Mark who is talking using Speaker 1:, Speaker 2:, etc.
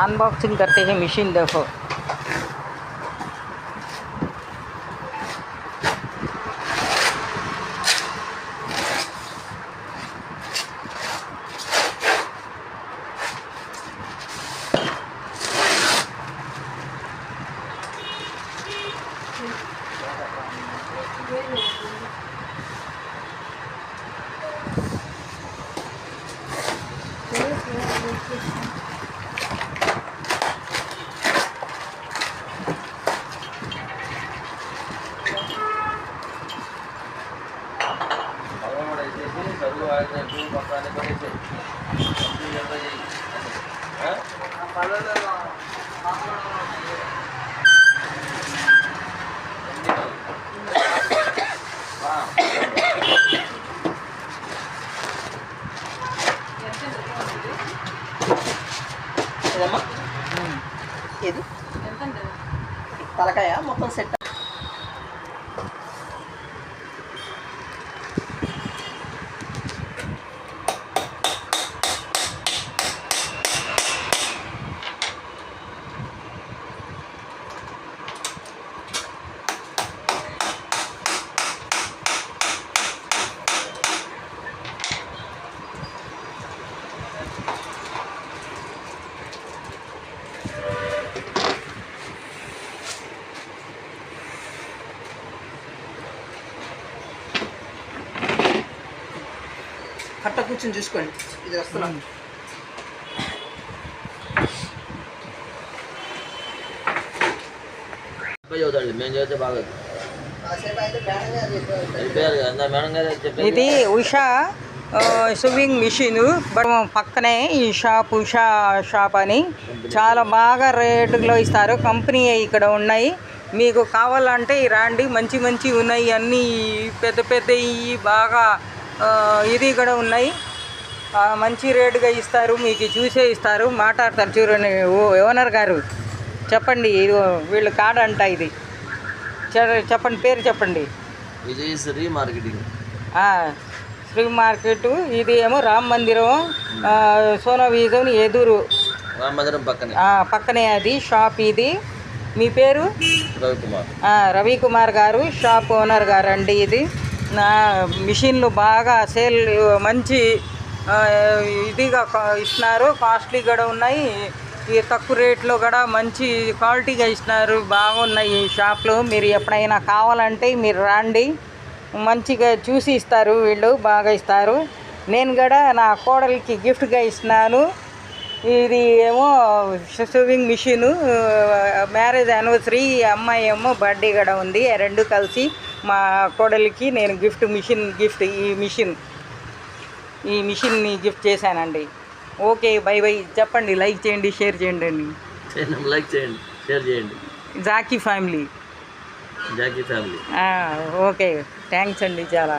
Speaker 1: Unboxing करते हैं machine देखो।
Speaker 2: ఇది తలకాయ మొత్తం సెట్. కట్ట కూర్చొని చూసుకోండి, ఇది వస్తున్నాం.
Speaker 1: ఇది ఉషా స్విమ్మింగ్ మిషన్. పక్కనే ఈ ఉషా షాప్ అని చాలా బాగా రేటులో ఇస్తారు. కంపెనీ ఇక్కడ ఉన్నాయి, మీకు కావాలంటే రండి. మంచి మంచి ఉన్నాయి, అన్నీ పెద్ద పెద్దవి బాగా ఇది కూడా ఉన్నాయి. మంచి రేటుగా ఇస్తారు, మీకు చూసే ఇస్తారు. మాట్లాడతారు చూడండి ఓనర్ గారు. చెప్పండి, ఇది వీళ్ళు కార్డ్ అంట. ఇది చెప్పండి, పేరు చెప్పండి.
Speaker 3: Vijay Sri marketing,
Speaker 1: Sri market. ఇది ఏమో రామ మందిరం, సోనా విజన్ ఎదురు
Speaker 3: రామ మందిరం
Speaker 1: పక్కనే అది షాప్. ఇది మీ పేరు?
Speaker 3: రవికుమార్.
Speaker 1: రవికుమార్ గారు షాప్ ఓనర్ గారు అండి. ఇది నా మిషన్లు బాగా సేల్, మంచి ఇదిగా ఇస్తున్నారు. కాస్ట్లీ కూడా ఉన్నాయి, తక్కువ రేట్లో కూడా మంచి క్వాలిటీగా ఇస్తున్నారు. బాగున్నాయి ఈ షాప్లో. మీరు ఎప్పుడైనా కావాలంటే మీరు రండి, మంచిగా చూసి ఇస్తారు వీళ్ళు, బాగా ఇస్తారు. నేను కూడా నా కోడలికి గిఫ్ట్గా ఇస్తున్నాను. ఇది ఏమో స్విమ్మింగ్ మిషను, మ్యారేజ్ యానివర్సరీ, అమ్మాయి ఏమో బర్త్డే కూడా ఉంది. రెండు కలిసి మా కోడలికి నేను గిఫ్ట్ ఈ మిషన్ని గిఫ్ట్ చేశానండి. ఓకే, బై బై చెప్పండి. లైక్ చేయండి, షేర్ చేయండి అండి.
Speaker 3: లైక్ చేయండి, షేర్ చేయండి.
Speaker 1: Jackie family.
Speaker 3: ఓకే,
Speaker 1: థ్యాంక్స్ అండి చాలా.